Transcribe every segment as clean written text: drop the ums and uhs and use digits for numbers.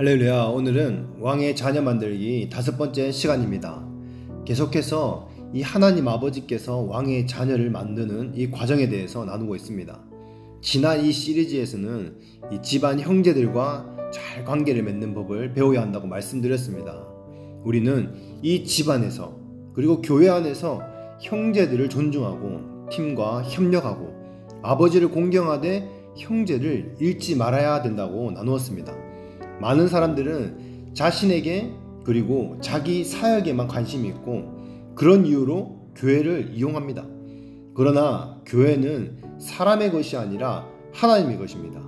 할렐루야. 오늘은 왕의 자녀 만들기 5번째 시간입니다. 계속해서 이 하나님 아버지께서 왕의 자녀를 만드는 이 과정에 대해서 나누고 있습니다. 지난 이 시리즈에서는 이 집안 형제들과 잘 관계를 맺는 법을 배워야 한다고 말씀드렸습니다. 우리는 이 집안에서 그리고 교회 안에서 형제들을 존중하고 팀과 협력하고 아버지를 공경하되 형제를 잃지 말아야 된다고 나누었습니다. 많은 사람들은 자신에게 그리고 자기 사역에만 관심이 있고 그런 이유로 교회를 이용합니다. 그러나 교회는 사람의 것이 아니라 하나님의 것입니다.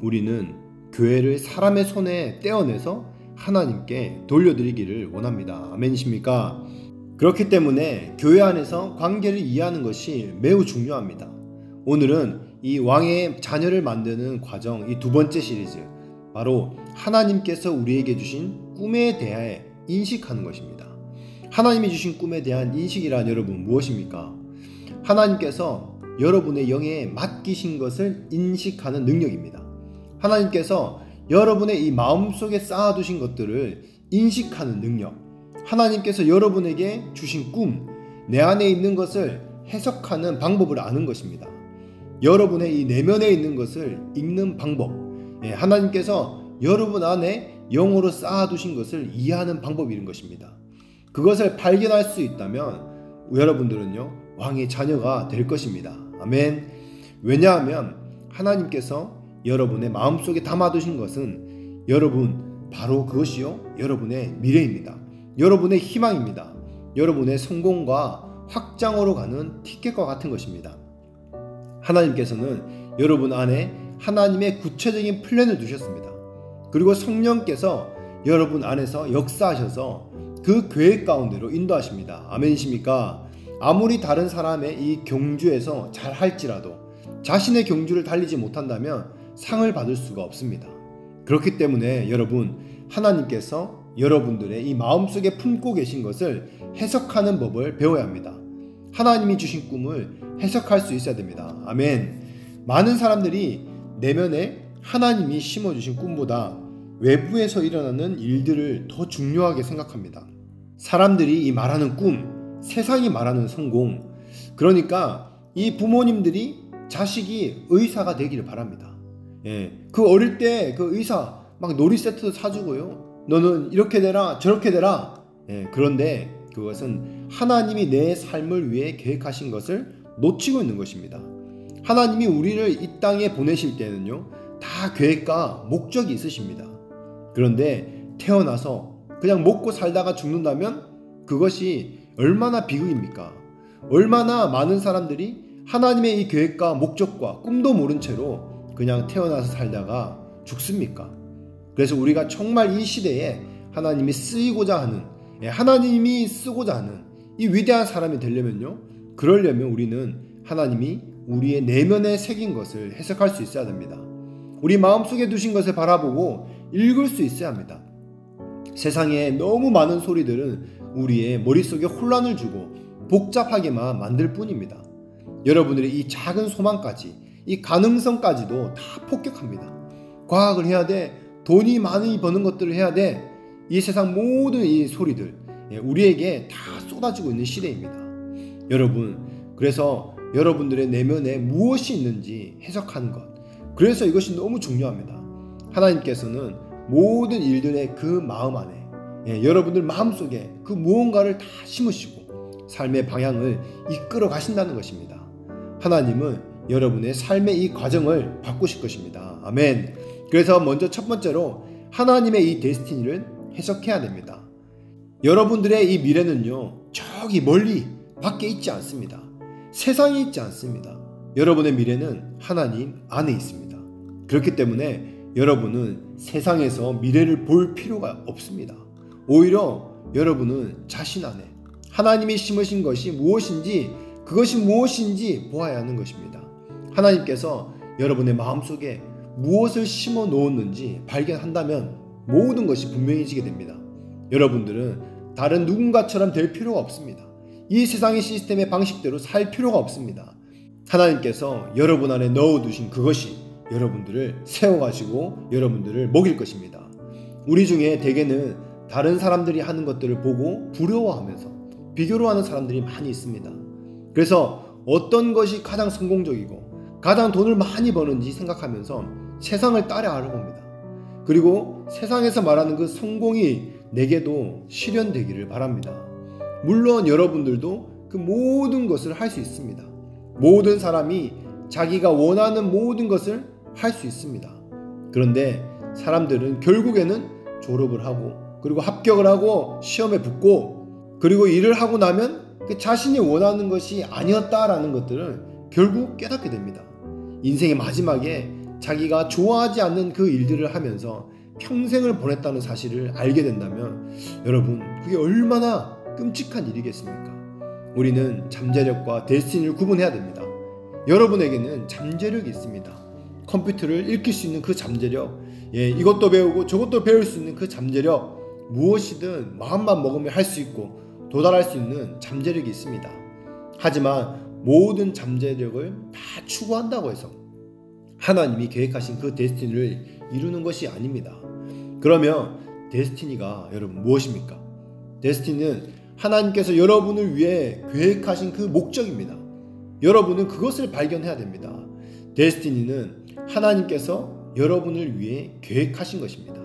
우리는 교회를 사람의 손에 떼어내서 하나님께 돌려드리기를 원합니다. 아멘이십니까? 그렇기 때문에 교회 안에서 관계를 이해하는 것이 매우 중요합니다. 오늘은 이 왕의 자녀를 만드는 과정, 이 2번째 시리즈, 바로 하나님께서 우리에게 주신 꿈에 대해 인식하는 것입니다. 하나님이 주신 꿈에 대한 인식이란 여러분 무엇입니까? 하나님께서 여러분의 영에 맡기신 것을 인식하는 능력입니다. 하나님께서 여러분의 이 마음속에 쌓아두신 것들을 인식하는 능력, 하나님께서 여러분에게 주신 꿈, 내 안에 있는 것을 해석하는 방법을 아는 것입니다. 여러분의 이 내면에 있는 것을 읽는 방법, 하나님께서 여러분 안에 영으로 쌓아두신 것을 이해하는 방법이 이런 것입니다. 그것을 발견할 수 있다면 여러분들은요, 왕의 자녀가 될 것입니다. 아멘. 왜냐하면 하나님께서 여러분의 마음속에 담아두신 것은 여러분, 바로 그것이요, 여러분의 미래입니다. 여러분의 희망입니다. 여러분의 성공과 확장으로 가는 티켓과 같은 것입니다. 하나님께서는 여러분 안에 하나님의 구체적인 플랜을 두셨습니다. 그리고 성령께서 여러분 안에서 역사하셔서 그 계획 가운데로 인도하십니다. 아멘이십니까? 아무리 다른 사람의 이 경주에서 잘 할지라도 자신의 경주를 달리지 못한다면 상을 받을 수가 없습니다. 그렇기 때문에 여러분, 하나님께서 여러분들의 이 마음속에 품고 계신 것을 해석하는 법을 배워야 합니다. 하나님이 주신 꿈을 해석할 수 있어야 됩니다. 아멘. 많은 사람들이 내면에 하나님이 심어주신 꿈보다 외부에서 일어나는 일들을 더 중요하게 생각합니다. 사람들이 이 말하는 꿈, 세상이 말하는 성공, 그러니까 이 부모님들이 자식이 의사가 되기를 바랍니다. 그 어릴 때 그 의사 막 놀이 세트도 사주고요, 너는 이렇게 되라 저렇게 되라. 그런데 그것은 하나님이 내 삶을 위해 계획하신 것을 놓치고 있는 것입니다. 하나님이 우리를 이 땅에 보내실 때는요, 다 계획과 목적이 있으십니다. 그런데 태어나서 그냥 먹고 살다가 죽는다면 그것이 얼마나 비극입니까? 얼마나 많은 사람들이 하나님의 이 계획과 목적과 꿈도 모른 채로 그냥 태어나서 살다가 죽습니까? 그래서 우리가 정말 이 시대에 하나님이 쓰이고자 하는, 하나님이 쓰고자 하는 이 위대한 사람이 되려면요, 그러려면 우리는 하나님이 우리의 내면에 새긴 것을 해석할 수 있어야 됩니다. 우리 마음속에 두신 것을 바라보고 읽을 수 있어야 합니다. 세상에 너무 많은 소리들은 우리의 머릿속에 혼란을 주고 복잡하게만 만들 뿐입니다. 여러분들의 이 작은 소망까지, 이 가능성까지도 다 폭격합니다. 과학을 해야 돼, 돈이 많이 버는 것들을 해야 돼, 이 세상 모든 이 소리들 우리에게 다 쏟아지고 있는 시대입니다. 여러분, 그래서 여러분들의 내면에 무엇이 있는지 해석하는 것, 그래서 이것이 너무 중요합니다. 하나님께서는 모든 일들의 그 마음 안에, 여러분들 마음속에 그 무언가를 다 심으시고 삶의 방향을 이끌어 가신다는 것입니다. 하나님은 여러분의 삶의 이 과정을 바꾸실 것입니다. 아멘. 그래서 먼저 첫 번째로 하나님의 이 데스티니를 해석해야 됩니다. 여러분들의 이 미래는요, 저기 멀리 밖에 있지 않습니다. 세상에 있지 않습니다. 여러분의 미래는 하나님 안에 있습니다. 그렇기 때문에 여러분은 세상에서 미래를 볼 필요가 없습니다. 오히려 여러분은 자신 안에 하나님이 심으신 것이 무엇인지, 그것이 무엇인지 보아야 하는 것입니다. 하나님께서 여러분의 마음속에 무엇을 심어 놓았는지 발견한다면 모든 것이 분명해지게 됩니다. 여러분들은 다른 누군가처럼 될 필요가 없습니다. 이 세상의 시스템의 방식대로 살 필요가 없습니다. 하나님께서 여러분 안에 넣어두신 그것이 여러분들을 세워가시고 여러분들을 먹일 것입니다. 우리 중에 대개는 다른 사람들이 하는 것들을 보고 부러워하면서 비교를 하는 사람들이 많이 있습니다. 그래서 어떤 것이 가장 성공적이고 가장 돈을 많이 버는지 생각하면서 세상을 따라하려고 합니다. 그리고 세상에서 말하는 그 성공이 내게도 실현되기를 바랍니다. 물론 여러분들도 그 모든 것을 할 수 있습니다. 모든 사람이 자기가 원하는 모든 것을 할 수 있습니다. 그런데 사람들은 결국에는 졸업을 하고 그리고 합격을 하고 시험에 붙고 그리고 일을 하고 나면 그 자신이 원하는 것이 아니었다라는 것들을 결국 깨닫게 됩니다. 인생의 마지막에 자기가 좋아하지 않는 그 일들을 하면서 평생을 보냈다는 사실을 알게 된다면 여러분, 그게 얼마나 끔찍한 일이겠습니까? 우리는 잠재력과 데스티니를 구분해야 됩니다. 여러분에게는 잠재력이 있습니다. 컴퓨터를 읽힐 수 있는 그 잠재력, 이것도 배우고 저것도 배울 수 있는 그 잠재력, 무엇이든 마음만 먹으면 할 수 있고 도달할 수 있는 잠재력이 있습니다. 하지만 모든 잠재력을 다 추구한다고 해서 하나님이 계획하신 그 데스티니를 이루는 것이 아닙니다. 그러면 데스티니가 여러분 무엇입니까? 데스티니는 하나님께서 여러분을 위해 계획하신 그 목적입니다. 여러분은 그것을 발견해야 됩니다. 데스티니는 하나님께서 여러분을 위해 계획하신 것입니다.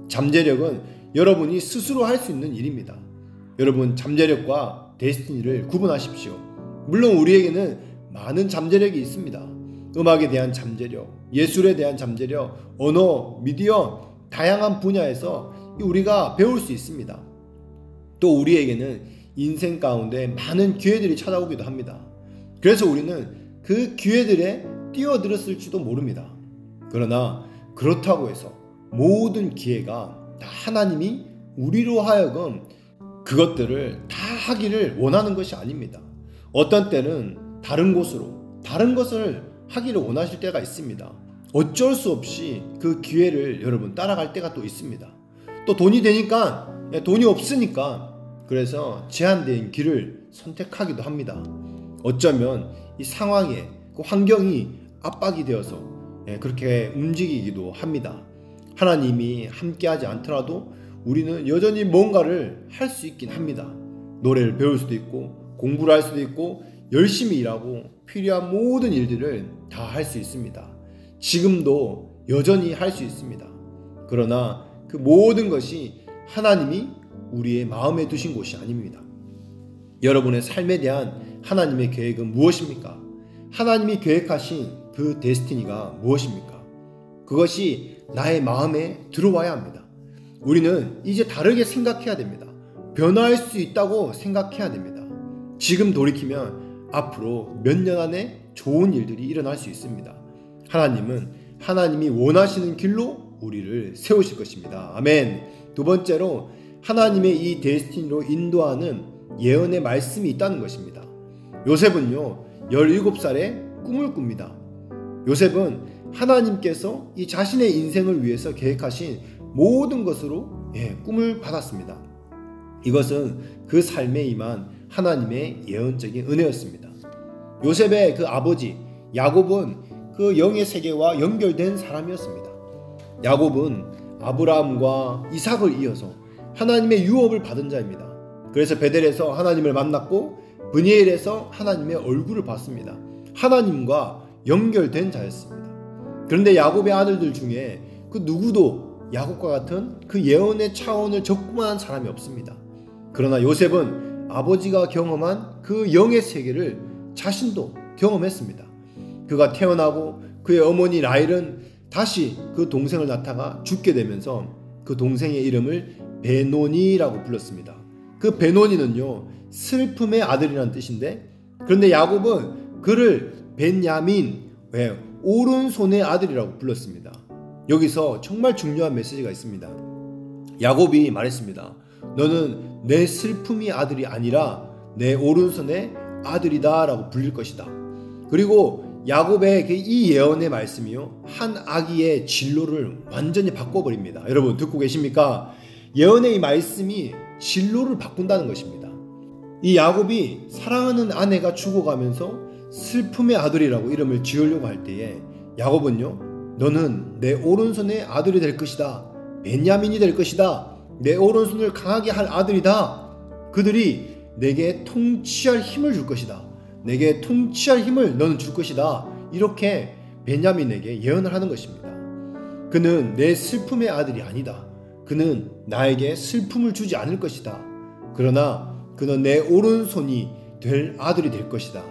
잠재력은 여러분이 스스로 할 수 있는 일입니다. 여러분, 잠재력과 데스티니를 구분하십시오. 물론 우리에게는 많은 잠재력이 있습니다. 음악에 대한 잠재력, 예술에 대한 잠재력, 언어, 미디어, 다양한 분야에서 우리가 배울 수 있습니다. 또 우리에게는 인생 가운데 많은 기회들이 찾아오기도 합니다. 그래서 우리는 그 기회들에 뛰어들었을지도 모릅니다. 그러나 그렇다고 해서 모든 기회가 다 하나님이 우리로 하여금 그것들을 다 하기를 원하는 것이 아닙니다. 어떤 때는 다른 곳으로 다른 것을 하기를 원하실 때가 있습니다. 어쩔 수 없이 그 기회를 여러분 따라갈 때가 또 있습니다. 또 돈이 되니까, 돈이 없으니까 그래서 제한된 길을 선택하기도 합니다. 어쩌면 이 상황에 그 환경이 압박이 되어서 그렇게 움직이기도 합니다. 하나님이 함께하지 않더라도 우리는 여전히 뭔가를 할 수 있긴 합니다. 노래를 배울 수도 있고 공부를 할 수도 있고 열심히 일하고 필요한 모든 일들을 다 할 수 있습니다. 지금도 여전히 할 수 있습니다. 그러나 그 모든 것이 하나님이 우리의 마음에 두신 것이 아닙니다. 여러분의 삶에 대한 하나님의 계획은 무엇입니까? 하나님이 계획하신 그 데스티니가 무엇입니까? 그것이 나의 마음에 들어와야 합니다. 우리는 이제 다르게 생각해야 됩니다. 변화할 수 있다고 생각해야 됩니다. 지금 돌이키면 앞으로 몇 년 안에 좋은 일들이 일어날 수 있습니다. 하나님은 하나님이 원하시는 길로 우리를 세우실 것입니다. 아멘. 두 번째로 하나님의 이 데스티니로 인도하는 예언의 말씀이 있다는 것입니다. 요셉은요 17살에 꿈을 꿉니다. 요셉은 하나님께서 이 자신의 인생을 위해서 계획하신 모든 것으로 꿈을 받았습니다. 이것은 그 삶에 임한 하나님의 예언적인 은혜였습니다. 요셉의 그 아버지 야곱은 그 영의 세계와 연결된 사람이었습니다. 야곱은 아브라함과 이삭을 이어서 하나님의 유업을 받은 자입니다. 그래서 베델에서 하나님을 만났고 브니엘에서 하나님의 얼굴을 봤습니다. 하나님과 연결된 자였습니다. 그런데 야곱의 아들들 중에 그 누구도 야곱과 같은 그 예언의 차원을 접근한 사람이 없습니다. 그러나 요셉은 아버지가 경험한 그 영의 세계를 자신도 경험했습니다. 그가 태어나고 그의 어머니 라헬은 다시 그 동생을 낳다가 죽게 되면서 그 동생의 이름을 베노니라고 불렀습니다. 그 베노니는요 슬픔의 아들이라는 뜻인데, 그런데 야곱은 그를 벤야민, 오른손의 아들이라고 불렀습니다. 여기서 정말 중요한 메시지가 있습니다. 야곱이 말했습니다. 너는 내 슬픔의 아들이 아니라 내 오른손의 아들이다 라고 불릴 것이다. 그리고 야곱의 이 예언의 말씀이요 한 아기의 진로를 완전히 바꿔버립니다. 여러분 듣고 계십니까? 예언의 이 말씀이 진로를 바꾼다는 것입니다. 이 야곱이 사랑하는 아내가 죽어가면서 슬픔의 아들이라고 이름을 지으려고 할 때에 야곱은요 너는 내 오른손의 아들이 될 것이다 베냐민이 될 것이다. 내 오른손을 강하게 할 아들이다. 그들이 내게 통치할 힘을 줄 것이다. 내게 통치할 힘을 너는 줄 것이다. 이렇게 베냐민에게 예언을 하는 것입니다. 그는 내 슬픔의 아들이 아니다. 그는 나에게 슬픔을 주지 않을 것이다. 그러나 그는 내 오른손이 될 아들이 될 것이다.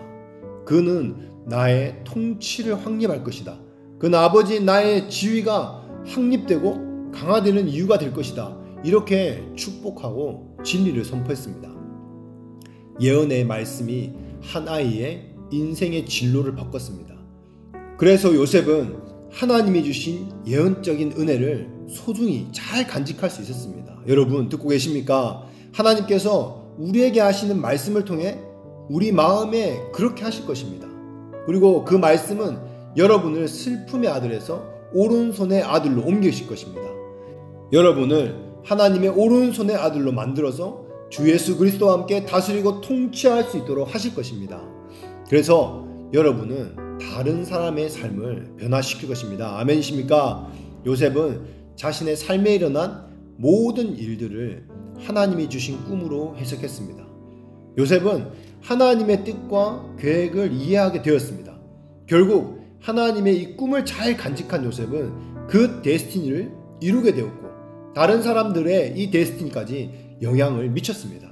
그는 나의 통치를 확립할 것이다. 그는 아버지 나의 지위가 확립되고 강화되는 이유가 될 것이다. 이렇게 축복하고 진리를 선포했습니다. 예언의 말씀이 한 아이의 인생의 진로를 바꿨습니다. 그래서 요셉은 하나님이 주신 예언적인 은혜를 소중히 잘 간직할 수 있었습니다. 여러분 듣고 계십니까? 하나님께서 우리에게 하시는 말씀을 통해 우리 마음에 그렇게 하실 것입니다. 그리고 그 말씀은 여러분을 슬픔의 아들에서 오른손의 아들로 옮기실 것입니다. 여러분을 하나님의 오른손의 아들로 만들어서 주 예수 그리스도와 함께 다스리고 통치할 수 있도록 하실 것입니다. 그래서 여러분은 다른 사람의 삶을 변화시킬 것입니다. 아멘이십니까? 요셉은 자신의 삶에 일어난 모든 일들을 하나님이 주신 꿈으로 해석했습니다. 요셉은 하나님의 뜻과 계획을 이해하게 되었습니다. 결국 하나님의 이 꿈을 잘 간직한 요셉은 그 데스티니를 이루게 되었고 다른 사람들의 이 데스티니까지 영향을 미쳤습니다.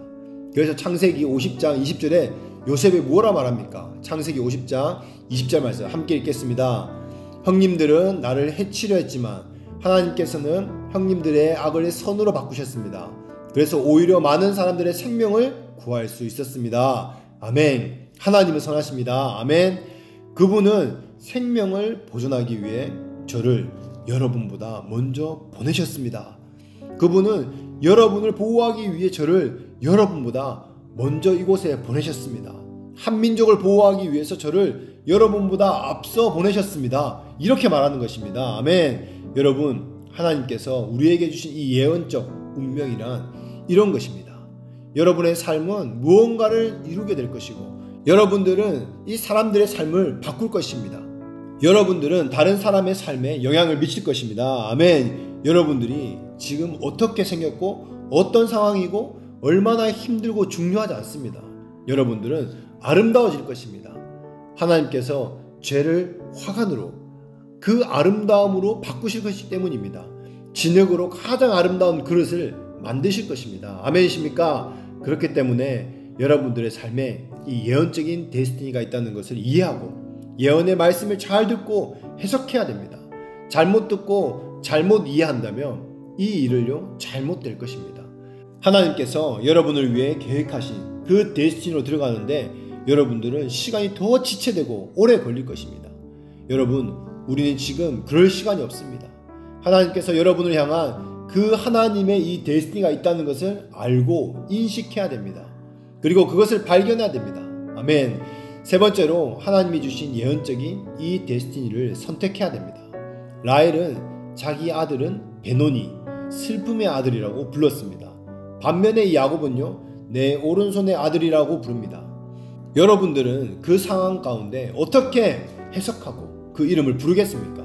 그래서 창세기 50장 20절에 요셉이 뭐라 말합니까? 창세기 50장 20절 말씀 함께 읽겠습니다. 형님들은 나를 해치려 했지만 하나님께서는 형님들의 악을 선으로 바꾸셨습니다. 그래서 오히려 많은 사람들의 생명을 구할 수 있었습니다. 아멘. 하나님은 선하십니다. 아멘. 그분은 생명을 보존하기 위해 저를 여러분보다 먼저 보내셨습니다. 그분은 여러분을 보호하기 위해 저를 여러분보다 먼저 이곳에 보내셨습니다. 한민족을 보호하기 위해서 저를 여러분보다 앞서 보내셨습니다. 이렇게 말하는 것입니다. 아멘. 여러분, 하나님께서 우리에게 주신 이 예언적 운명이란 이런 것입니다. 여러분의 삶은 무언가를 이루게 될 것이고 여러분들은 이 사람들의 삶을 바꿀 것입니다. 여러분들은 다른 사람의 삶에 영향을 미칠 것입니다. 아멘. 여러분들이 지금 어떻게 생겼고 어떤 상황이고 얼마나 힘들고 중요하지 않습니다. 여러분들은 아름다워질 것입니다. 하나님께서 죄를 화관으로 그 아름다움으로 바꾸실 것이기 때문입니다. 진흙으로 가장 아름다운 그릇을 만드실 것입니다. 아멘이십니까? 그렇기 때문에 여러분들의 삶에 이 예언적인 데스티니가 있다는 것을 이해하고 예언의 말씀을 잘 듣고 해석해야 됩니다. 잘못 듣고 잘못 이해한다면 이 일을요 잘못될 것입니다. 하나님께서 여러분을 위해 계획하신 그 데스티니로 들어가는데 여러분들은 시간이 더 지체되고 오래 걸릴 것입니다. 여러분, 우리는 지금 그럴 시간이 없습니다. 하나님께서 여러분을 향한 그 하나님의 이 데스티니가 있다는 것을 알고 인식해야 됩니다. 그리고 그것을 발견해야 됩니다. 아멘. 세 번째로 하나님이 주신 예언적인 이 데스티니를 선택해야 됩니다. 라헬은 자기 아들은 베노니, 슬픔의 아들이라고 불렀습니다. 반면에 이 야곱은요, 내 오른손의 아들이라고 부릅니다. 여러분들은 그 상황 가운데 어떻게 해석하고 그 이름을 부르겠습니까?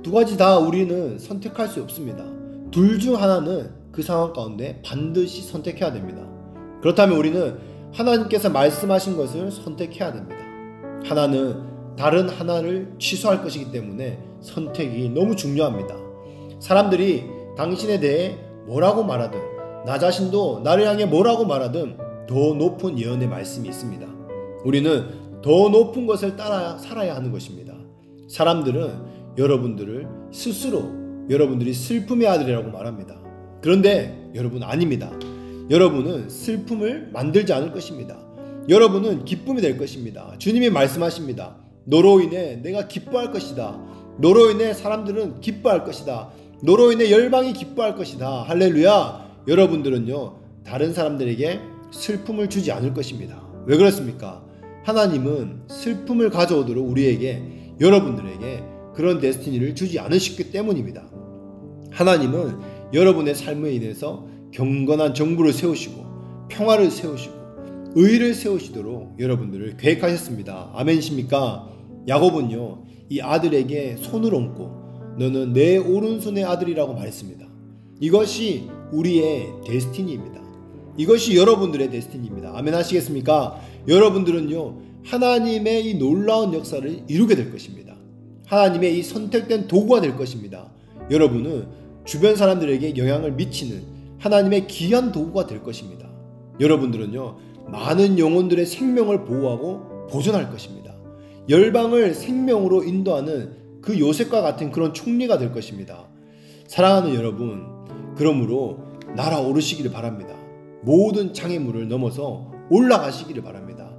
두 가지 다 우리는 선택할 수 없습니다. 둘 중 하나는 그 상황 가운데 반드시 선택해야 됩니다. 그렇다면 우리는 하나님께서 말씀하신 것을 선택해야 됩니다. 하나는 다른 하나를 취소할 것이기 때문에 선택이 너무 중요합니다. 사람들이 당신에 대해 뭐라고 말하든 나 자신도 나를 향해 뭐라고 말하든 더 높은 예언의 말씀이 있습니다. 우리는 더 높은 것을 따라 살아야 하는 것입니다. 사람들은 여러분들을 스스로 여러분들이 슬픔의 아들이라고 말합니다. 그런데 여러분 아닙니다. 여러분은 슬픔을 만들지 않을 것입니다. 여러분은 기쁨이 될 것입니다. 주님이 말씀하십니다. 너로 인해 내가 기뻐할 것이다. 너로 인해 사람들은 기뻐할 것이다. 너로 인해 열방이 기뻐할 것이다. 할렐루야. 여러분들은요 다른 사람들에게 슬픔을 주지 않을 것입니다. 왜 그렇습니까? 하나님은 슬픔을 가져오도록 우리에게 여러분들에게 그런 데스티니를 주지 않으셨기 때문입니다. 하나님은 여러분의 삶에 인해서 경건한 정부를 세우시고 평화를 세우시고 의를 세우시도록 여러분들을 계획하셨습니다. 아멘이십니까? 야곱은요 이 아들에게 손을 얹고 너는 내 오른손의 아들이라고 말했습니다. 이것이 우리의 데스티니입니다. 이것이 여러분들의 데스티니입니다. 아멘 하시겠습니까? 여러분들은요, 하나님의 이 놀라운 역사를 이루게 될 것입니다. 하나님의 이 선택된 도구가 될 것입니다. 여러분은 주변 사람들에게 영향을 미치는 하나님의 귀한 도구가 될 것입니다. 여러분들은요, 많은 영혼들의 생명을 보호하고 보존할 것입니다. 열방을 생명으로 인도하는 그 요셉과 같은 그런 총리가 될 것입니다. 사랑하는 여러분, 그러므로 날아오르시기를 바랍니다. 모든 장애물을 넘어서 올라가시기를 바랍니다.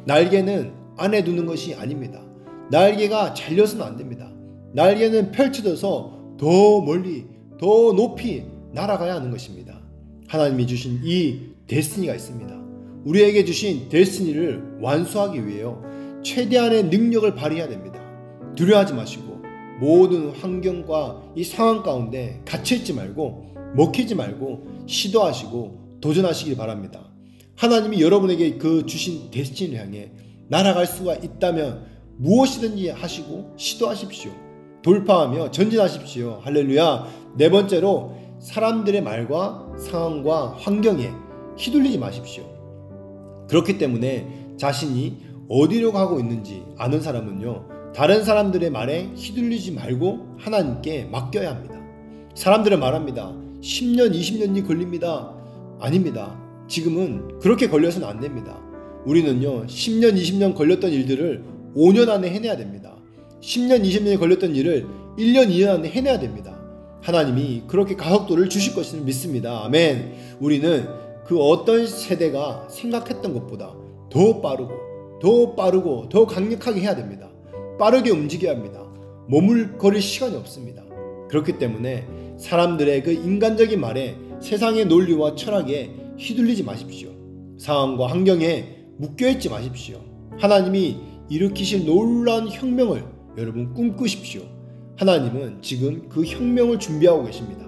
날개는 안에 두는 것이 아닙니다. 날개가 잘려서는 안 됩니다. 날개는 펼쳐져서 더 멀리, 더 높이 날아가야 하는 것입니다. 하나님이 주신 이 데스티니가 있습니다. 우리에게 주신 데스티니를 완수하기 위해요, 최대한의 능력을 발휘해야 됩니다. 두려워하지 마시고 모든 환경과 이 상황 가운데 갇혀있지 말고 먹히지 말고 시도하시고 도전하시길 바랍니다. 하나님이 여러분에게 그 주신 데스티니를 향해 날아갈 수가 있다면 무엇이든지 하시고 시도하십시오. 돌파하며 전진하십시오. 할렐루야. 네 번째로, 사람들의 말과 상황과 환경에 휘둘리지 마십시오. 그렇기 때문에 자신이 어디로 가고 있는지 아는 사람은요, 다른 사람들의 말에 휘둘리지 말고 하나님께 맡겨야 합니다. 사람들은 말합니다. 10년, 20년이 걸립니다. 아닙니다. 지금은 그렇게 걸려서는 안 됩니다. 우리는요, 10년, 20년 걸렸던 일들을 5년 안에 해내야 됩니다. 10년, 20년이 걸렸던 일을 1년, 2년 안에 해내야 됩니다. 하나님이 그렇게 가속도를 주실 것을 믿습니다. 아멘. 우리는 그 어떤 세대가 생각했던 것보다 더 빠르고 더 강력하게 해야 됩니다. 빠르게 움직여야 합니다. 머물거릴 시간이 없습니다. 그렇기 때문에 사람들의 그 인간적인 말에, 세상의 논리와 철학에 휘둘리지 마십시오. 상황과 환경에 묶여있지 마십시오. 하나님이 일으키실 놀라운 혁명을 여러분 꿈꾸십시오. 하나님은 지금 그 혁명을 준비하고 계십니다.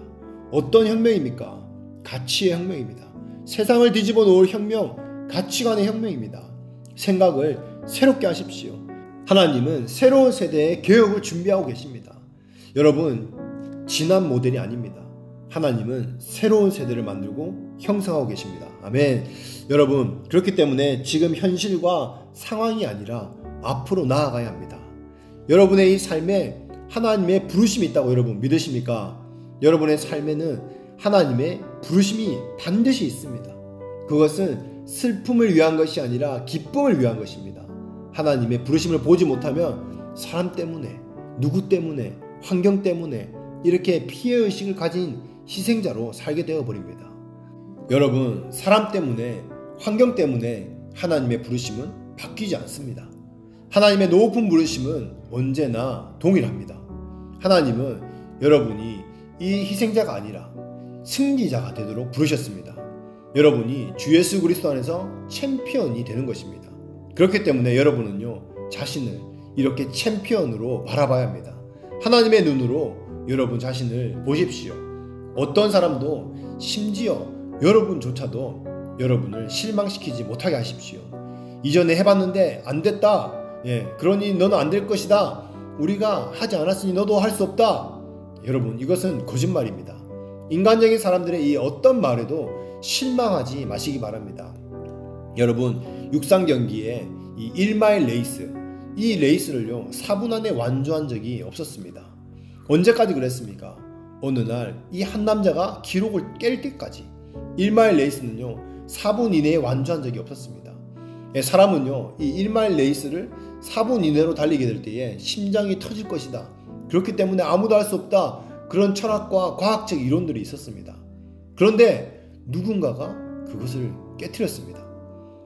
어떤 혁명입니까? 가치의 혁명입니다. 세상을 뒤집어 놓을 혁명, 가치관의 혁명입니다. 생각을 새롭게 하십시오. 하나님은 새로운 세대의 개혁을 준비하고 계십니다. 여러분, 지난 모델이 아닙니다. 하나님은 새로운 세대를 만들고 형성하고 계십니다. 아멘. 여러분, 그렇기 때문에 지금 현실과 상황이 아니라 앞으로 나아가야 합니다. 여러분의 이 삶에 하나님의 부르심이 있다고 여러분 믿으십니까? 여러분의 삶에는 하나님의 부르심이 반드시 있습니다. 그것은 슬픔을 위한 것이 아니라 기쁨을 위한 것입니다. 하나님의 부르심을 보지 못하면 사람 때문에, 누구 때문에, 환경 때문에 이렇게 피해의식을 가진 희생자로 살게 되어버립니다. 여러분, 사람 때문에, 환경 때문에 하나님의 부르심은 바뀌지 않습니다. 하나님의 높은 부르심은 언제나 동일합니다. 하나님은 여러분이 이 희생자가 아니라 승리자가 되도록 부르셨습니다. 여러분이 주 예수 그리스도 안에서 챔피언이 되는 것입니다. 그렇기 때문에 여러분은요, 자신을 이렇게 챔피언으로 바라봐야 합니다. 하나님의 눈으로 여러분 자신을 보십시오. 어떤 사람도, 심지어 여러분조차도 여러분을 실망시키지 못하게 하십시오. 이전에 해봤는데 안 됐다. 그러니 너는 안 될 것이다. 우리가 하지 않았으니 너도 할 수 없다. 여러분, 이것은 거짓말입니다. 인간적인 사람들의 이 어떤 말에도 실망하지 마시기 바랍니다. 여러분, 육상 경기에 이 1마일 레이스, 이 레이스를요 4분 안에 완주한 적이 없었습니다. 언제까지 그랬습니까? 어느 날 이 한 남자가 기록을 깰 때까지 1마일 레이스는요 4분 이내에 완주한 적이 없었습니다. 사람은요 이 1마일 레이스를 4분 이내로 달리게 될 때에 심장이 터질 것이다. 그렇기 때문에 아무도 할 수 없다. 그런 철학과 과학적 이론들이 있었습니다. 그런데 누군가가 그것을 깨트렸습니다.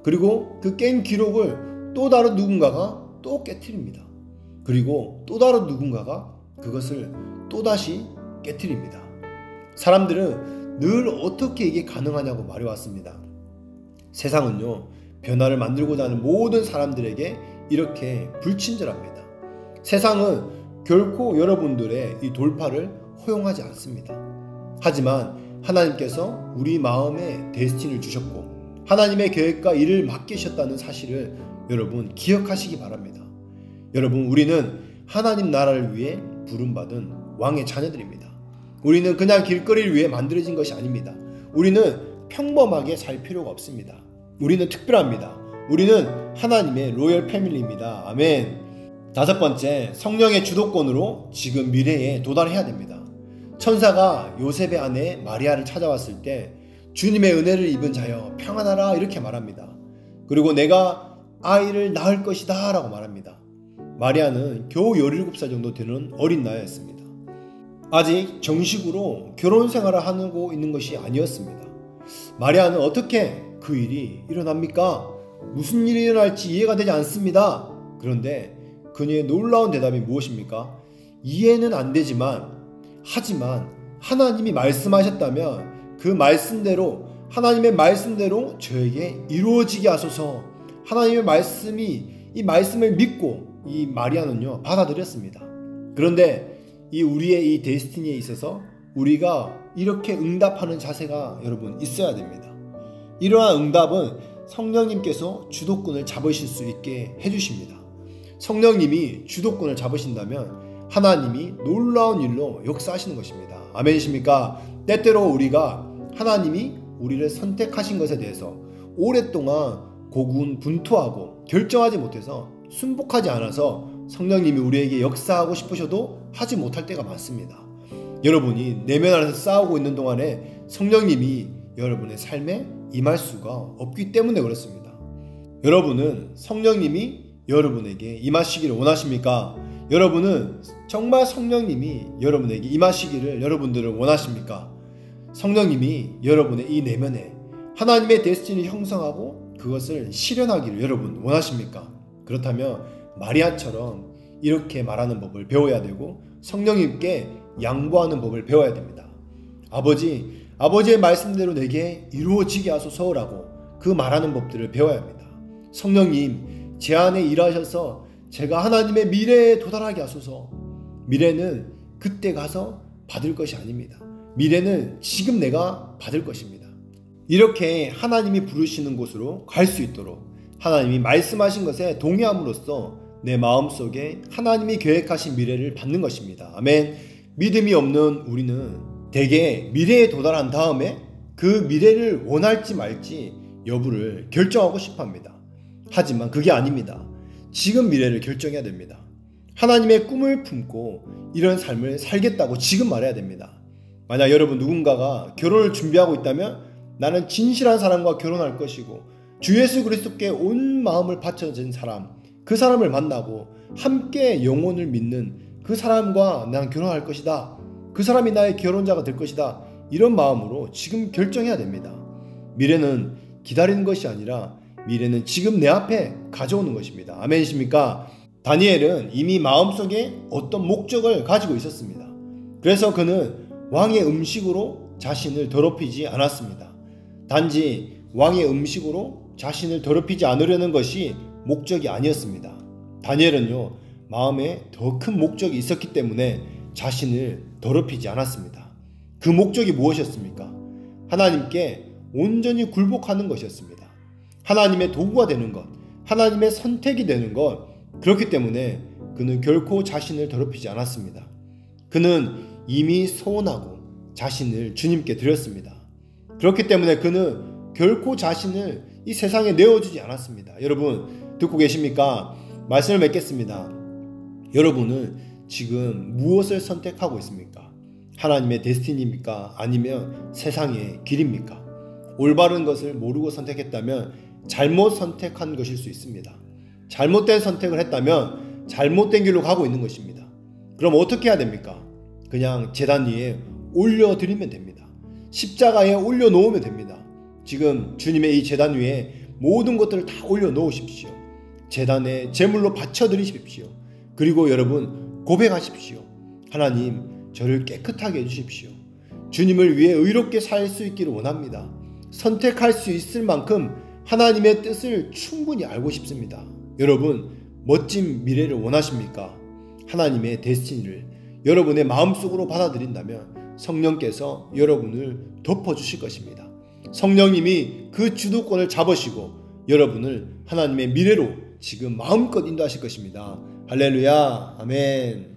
그리고 그 깬 기록을 또 다른 누군가가 또 깨트립니다. 그리고 또 다른 누군가가 그것을 또다시 깨트립니다. 사람들은 늘 어떻게 이게 가능하냐고 말해왔습니다. 세상은요 변화를 만들고자 하는 모든 사람들에게 이렇게 불친절합니다. 세상은 결코 여러분들의 이 돌파를 허용하지 않습니다. 하지만 하나님께서 우리 마음에 데스티니를 주셨고 하나님의 계획과 일을 맡기셨다는 사실을 여러분 기억하시기 바랍니다. 여러분, 우리는 하나님 나라를 위해 부름받은 왕의 자녀들입니다. 우리는 그냥 길거리를 위해 만들어진 것이 아닙니다. 우리는 평범하게 살 필요가 없습니다. 우리는 특별합니다. 우리는 하나님의 로열 패밀리입니다. 아멘. 다섯 번째, 성령의 주도권으로 지금 미래에 도달해야 됩니다. 천사가 요셉의 아내 마리아를 찾아왔을 때 주님의 은혜를 입은 자여 평안하라 이렇게 말합니다. 그리고 내가 아이를 낳을 것이다 라고 말합니다. 마리아는 겨우 17살 정도 되는 어린 나이였습니다. 아직 정식으로 결혼 생활을 하고 있는 것이 아니었습니다. 마리아는 어떻게 그 일이 일어납니까? 무슨 일이 일어날지 이해가 되지 않습니다. 그런데 그녀의 놀라운 대답이 무엇입니까? 이해는 안 되지만 하지만 하나님이 말씀하셨다면 그 말씀대로 하나님의 말씀대로 저에게 이루어지게 하소서. 하나님의 말씀이 이 말씀을 믿고 이 마리아는요 받아들였습니다. 그런데 우리의 이 데스티니에 있어서 우리가 이렇게 응답하는 자세가 여러분 있어야 됩니다. 이러한 응답은 성령님께서 주도권을 잡으실 수 있게 해주십니다. 성령님이 주도권을 잡으신다면 하나님이 놀라운 일로 역사하시는 것입니다. 아멘이십니까? 때때로 우리가 하나님이 우리를 선택하신 것에 대해서 오랫동안 고군분투하고 결정하지 못해서 순복하지 않아서 성령님이 우리에게 역사하고 싶으셔도 하지 못할 때가 많습니다. 여러분이 내면 안에서 싸우고 있는 동안에 성령님이 여러분의 삶에 임할 수가 없기 때문에 그렇습니다. 여러분은 성령님이 여러분에게 임하시기를 원하십니까? 여러분은 정말 성령님이 여러분에게 임하시기를 여러분들을 원하십니까? 성령님이 여러분의 이 내면에 하나님의 데스티니를 형성하고 그것을 실현하기를 여러분 원하십니까? 그렇다면 마리아처럼 이렇게 말하는 법을 배워야 되고 성령님께 양보하는 법을 배워야 됩니다. 아버지의 말씀대로 내게 이루어지게 하소서라고 그 말하는 법들을 배워야 합니다. 성령님, 제 안에 일하셔서 제가 하나님의 미래에 도달하게 하소서. 미래는 그때 가서 받을 것이 아닙니다. 미래는 지금 내가 받을 것입니다. 이렇게 하나님이 부르시는 곳으로 갈 수 있도록 하나님이 말씀하신 것에 동의함으로써 내 마음속에 하나님이 계획하신 미래를 받는 것입니다. 아멘. 믿음이 없는 우리는 대개 미래에 도달한 다음에 그 미래를 원할지 말지 여부를 결정하고 싶어합니다. 하지만 그게 아닙니다. 지금 미래를 결정해야 됩니다. 하나님의 꿈을 품고 이런 삶을 살겠다고 지금 말해야 됩니다. 만약 여러분 누군가가 결혼을 준비하고 있다면 나는 진실한 사람과 결혼할 것이고 주 예수 그리스도께 온 마음을 바쳐진 사람, 그 사람을 만나고 함께 영혼을 믿는 그 사람과 난 결혼할 것이다. 그 사람이 나의 결혼자가 될 것이다. 이런 마음으로 지금 결정해야 됩니다. 미래는 기다리는 것이 아니라 미래는 지금 내 앞에 가져오는 것입니다. 아멘이십니까? 다니엘은 이미 마음속에 어떤 목적을 가지고 있었습니다. 그래서 그는 왕의 음식으로 자신을 더럽히지 않았습니다. 단지 왕의 음식으로 자신을 더럽히지 않으려는 것이 목적이 아니었습니다. 다니엘은요, 마음에 더 큰 목적이 있었기 때문에 자신을 더럽히지 않았습니다. 그 목적이 무엇이었습니까? 하나님께 온전히 굴복하는 것이었습니다. 하나님의 도구가 되는 것, 하나님의 선택이 되는 것. 그렇기 때문에 그는 결코 자신을 더럽히지 않았습니다. 그는 이미 소원하고 자신을 주님께 드렸습니다. 그렇기 때문에 그는 결코 자신을 이 세상에 내어주지 않았습니다. 여러분 듣고 계십니까? 말씀을 맺겠습니다. 여러분은 지금 무엇을 선택하고 있습니까? 하나님의 데스티니입니까? 아니면 세상의 길입니까? 올바른 것을 모르고 선택했다면 잘못 선택한 것일 수 있습니다. 잘못된 선택을 했다면 잘못된 길로 가고 있는 것입니다. 그럼 어떻게 해야 됩니까? 그냥 제단 위에 올려드리면 됩니다. 십자가에 올려놓으면 됩니다. 지금 주님의 이 제단 위에 모든 것들을 다 올려놓으십시오. 제단에 제물로 바쳐드리십시오. 그리고 여러분 고백하십시오. 하나님, 저를 깨끗하게 해주십시오. 주님을 위해 의롭게 살 수 있기를 원합니다. 선택할 수 있을 만큼 하나님의 뜻을 충분히 알고 싶습니다. 여러분, 멋진 미래를 원하십니까? 하나님의 데스티니를 여러분의 마음속으로 받아들인다면 성령께서 여러분을 덮어주실 것입니다. 성령님이 그 주도권을 잡으시고 여러분을 하나님의 미래로 지금 마음껏 인도하실 것입니다. 할렐루야, 아멘.